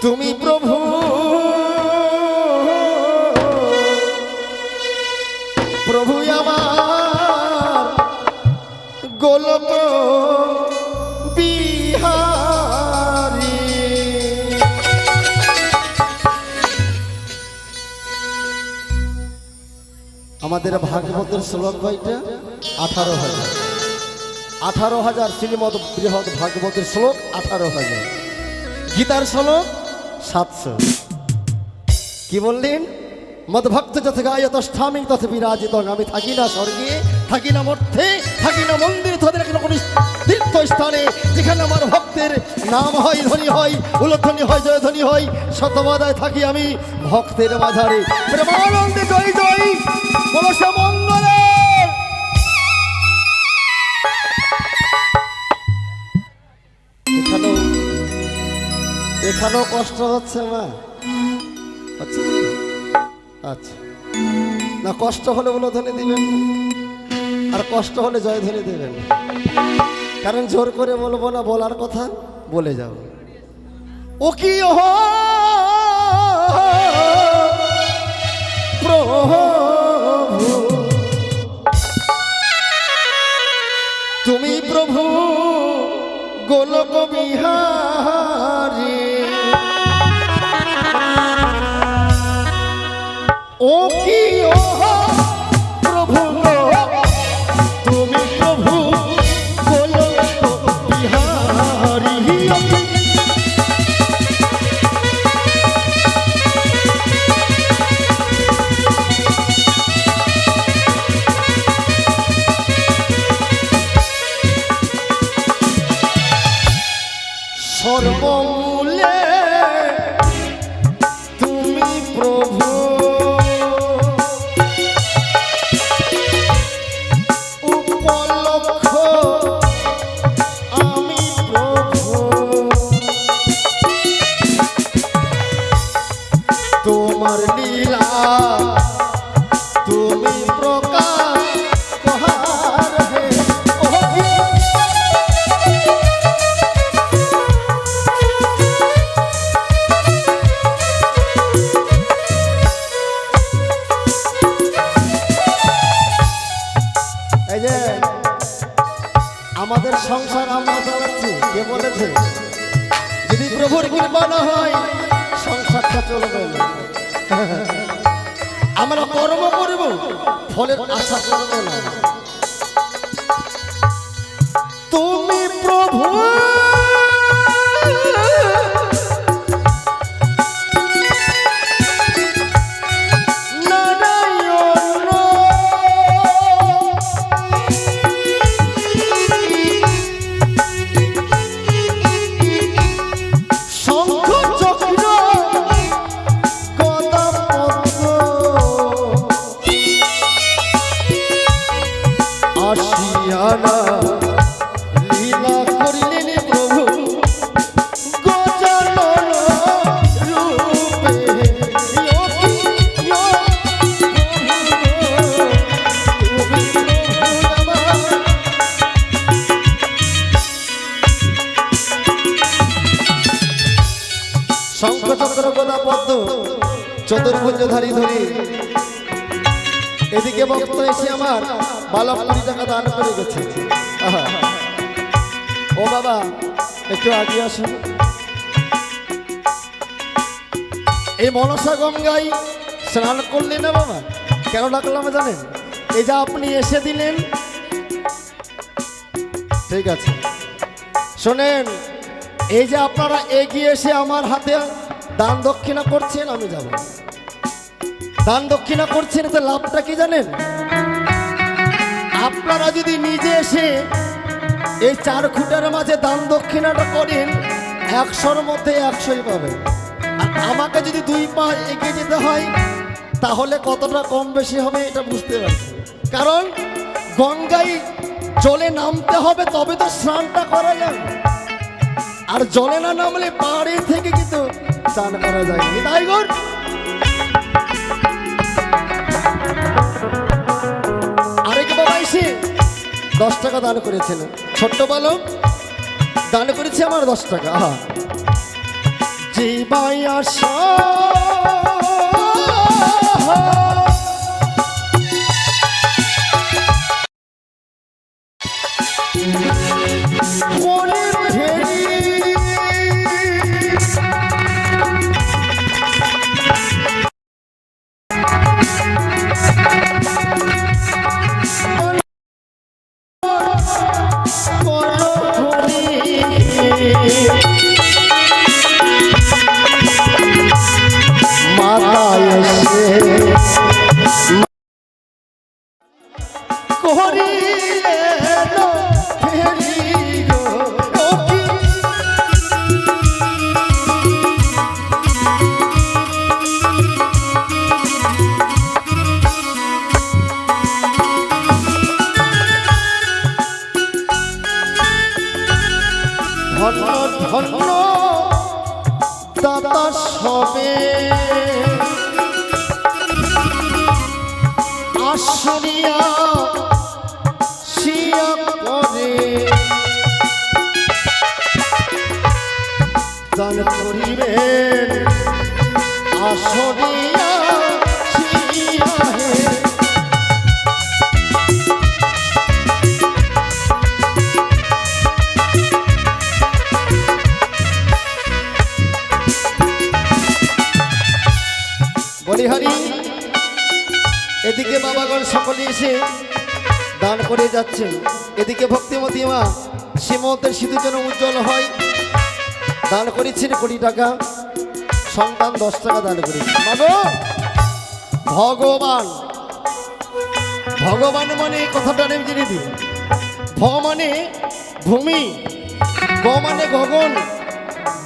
তুমি প্রভু প্রভু আমার গোলক বিহারী। আমাদের ভাগবতের শ্লোক কয়টা? 18,000। 18,000 শ্রীমদ বৃহৎ ভাগবতের শ্লোক 18,000। গীতার শ্লোক 700। কি বললেন? মদভক্ত যথ গায়ত ষ্ঠামিং তথ বিরাজিত। আমি থাকি না স্বর্গে, থাকি না মর্তে, থাকি না মন্দির, তোদের কোনো তীর্থস্থানে যেখানে আমার ভক্তের নাম হয়, ধ্বনি হয়, উলধ্বনি হয়, জয়ধ্বনি হয়, শতবাদায় থাকি আমি ভক্তের মাঝারে। প্রেমানন্দে জয় জয় বলছে মঙ্গলে। এখানেও কষ্ট হচ্ছে মা? আচ্ছা আচ্ছা, না কষ্ট হলে উলধ্বনি দিবেন, আর কষ্ট হলে জয়ধ্বনি দেবেন। কারণ জোর করে বলবো না, বলার কথা বলে যাও। ও কি প্রভু তুমি প্রভু গোলক বিহারী। ও কি প্রভু তুমি প্রভু গোলক বিহারী। সর্বমূলে তুমি প্রভু উপলক্ষ আমি প্রভু। তোমার লীলা তুমি প্রকাশ কহার হে। আমাদের সংসার আমরা চালাচ্ছি, কে বলেছে? যদি প্রভুর কৃপা না হয় সংসারটা চলবে না। আমরা কর্ম করব, ফলের আশা করব না। তুমি প্রভু আসিয়ানা লীলা করিলেন প্রভু গজানন রূপে। শঙ্খচক্র গদা পদ্ম চতুর্ভুজধারী ধরি এদিকে ভক্ত এসে আমার বালক 20 টাকা দান করে গেছে। ও বাবা একটু আগে আসুন। এই মনসা গঙ্গায় স্নান করলেন না বাবা? কেন ডাকলাম জানেন? এই যে আপনি এসে দিলেন, ঠিক আছে শোনেন, এই যে আপনারা এগিয়ে এসে আমার হাতে দান দক্ষিণা করছেন, আমি যাব। দান দক্ষিণা করছেন, এতে লাভটা কি জানেন? আপনারা যদি নিজে এসে এই 4 খুঁটার মাঝে দান দক্ষিণাটা করেন, 100-র মধ্যে 100ই পাবেন। আর আমাকে যদি 2 পা এগিয়ে যেতে হয়, তাহলে কতটা কম বেশি হবে এটা বুঝতে পারছি। কারণ গঙ্গায় জলে নামতে হবে, তবে তো স্নানটা করা যাবে। আর জলে না নামলে পাহাড়ে থেকে কিন্তু স্নান করা যায় না। তাই গো আরেক বাবা এসে 10 টাকা দান করেছিলেন, ছোট্ট বালক দান করেছে আমার 10 টাকা। শিবায় আশা মাতায় এসে করিলে ফেরি গো ধন্য ধন্য দাদা সবে আসরিয়া শিয়া করে দান করিবেন আসরিয়া শিয়া হে বলিহারি এদিকে বাবাগণ সকলে এসে দান করে যাচ্ছেন, এদিকে ভক্তিমতী মা শ্রীমতের সিঁদুর যেন উজ্জ্বল হয় দান করেছেন 20 টাকা, সন্তান 10 টাকা দান করেছেন। মাগো ভগবান, ভগবান মানে কথাটা আমি জেনে দিই। ভ মানে ভূমি, গ মানে গগন,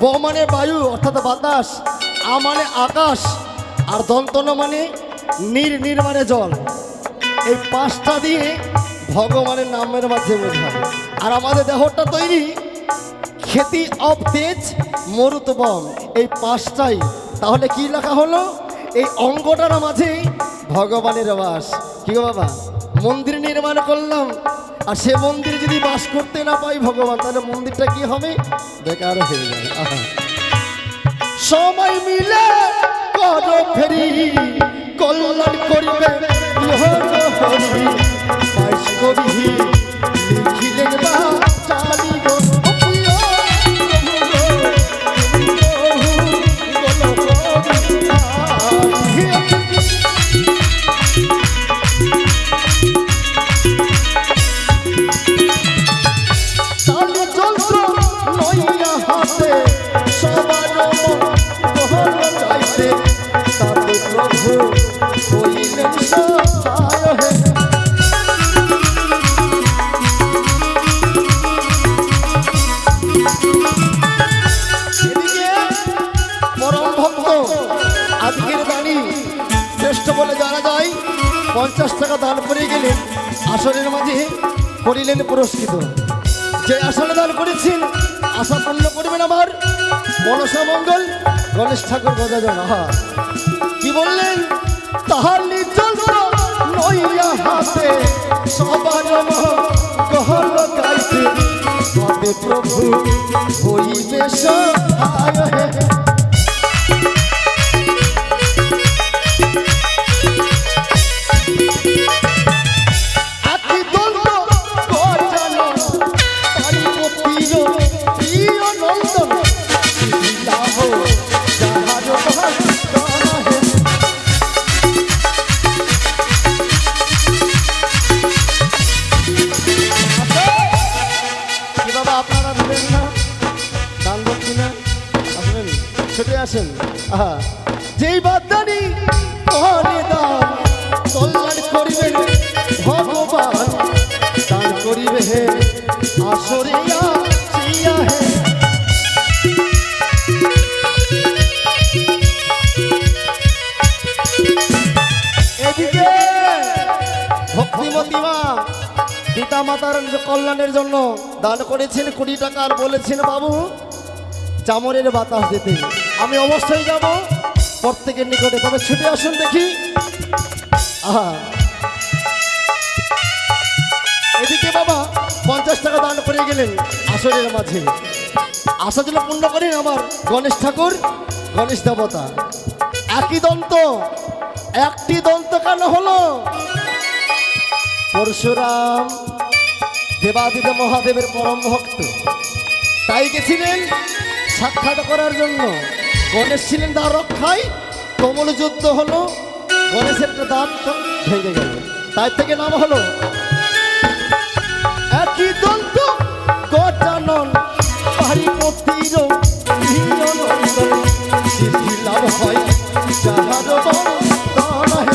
ব মানে বায়ু অর্থাৎ বাতাস, আ মানে আকাশ, আর দন্তন মানে নীর মানে জল। এই 5টা দিয়ে ভগবানের নামের মাঝে বোঝায়। আর আমাদের দেহটা তৈরি খেতি অব তেজ মরুত বম, এই 5টাই। তাহলে কি লেখা হলো? এই অঙ্গটার মাঝে ভগবানের বাস। কি গো বাবা, মন্দির নির্মাণ করলাম আর সে মন্দির যদি বাস করতে না পাই ভগবান, তাহলে মন্দিরটা কি হবে? বেকার হয়ে যাবে। সময় মিলে করো ফেরি কল্যাণ করিবে হরি বাইশ কবি লিখিলেন বা চালিব আজকের বাণী শ্রেষ্ঠ বলে জানা যায়। 50 টাকা দান করে গেলেন, আসরের মাঝে করিলেন পুরস্কৃত। যে আসনে দান করেছেন আশা পূর্ণ করবেন আমার মনসা মঙ্গল গণেশ ঠাকুর গজাজন। কি বললেন? তাহার নির্জল নইয়া হাতে সবার গহল গাইতে তবে প্রভু হইবে সহায়। ছুটে আসেন। যেই বাদানি কল্যাণ করিবে ভগবান, দান করিবে হে আসরিয়া শিয়া হে। এদিকে ভক্তিমতী মা পিতা মাতার কল্যাণের জন্য দান করেছেন 20 টাকা, আর বলেছেন বাবু চামরের বাতাস দিতে। আমি অবশ্যই যাব প্রত্যেকের নিকটে, তবে ছুটে আসুন দেখি। এদিকে বাবা 50 টাকা দান করে গেলেন আসরের মাঝে। আশা যেন পূর্ণ করেন আমার গণেশ ঠাকুর গণেশ দেবতা। একই দন্ত, একটি দন্ত কেন হলো? পরশুরাম দেবাদিদেব মহাদেবের পরম ভক্ত, তাই গেছিলেন সাক্ষাৎ করার জন্য। গণেশ ছিলেন দ্বার রক্ষায়, কমল যুদ্ধ হলো, গণেশের একটা দাঁত ভেঙে গেল, তাই থেকে নাম হলো একই দন্ত গজানন পারিপতির প্রিয়নন্দন। সিদ্ধি লাভ হয় যাহার বন্দনায়।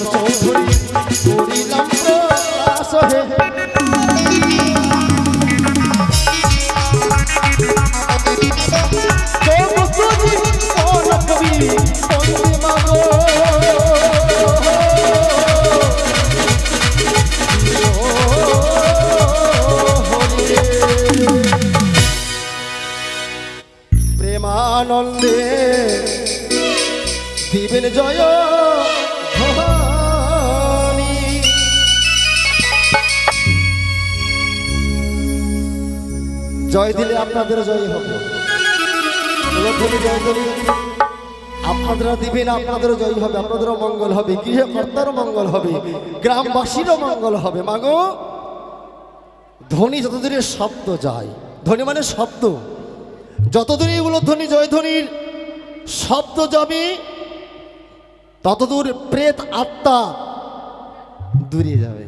চৌধুরী করিলাম প্রয়াস হে। প্রেমানন্দে দিবেন জয় ভবানী। জয় দিলে আপনাদের জয় হবে, জয় দিলে আপনারা দিবেন, আপনাদেরও জয় হবে, আপনাদেরও মঙ্গল হবে, গৃহকর্তারও মঙ্গল হবে, গ্রামবাসীরও মঙ্গল হবে। মাগো, ধ্বনি যতদূরে শব্দ যায়, ধ্বনি মানে শব্দ, যতদূরে এগুলো ধ্বনি জয়ধ্বনির শব্দ যাবে ততদূর প্রেত আত্মা দূরে যাবে।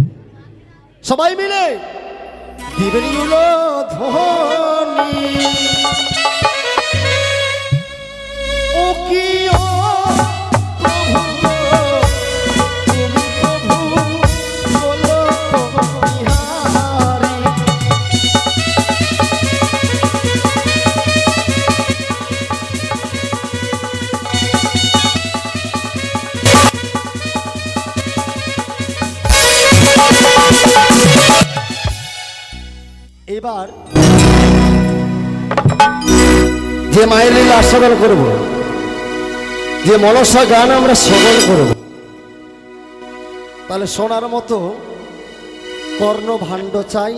সবাই মিলে দিবেন এগুলো ধ্বনি। ও কি ও প্রভু, তুমি প্রভু গোলক বিহারী। এবার যে মায়ের লীলা আস্বাদন করব, যে মনসা গান আমরা শ্রবণ করব, তাহলে শোনার মতো কর্ণভাণ্ড চাই।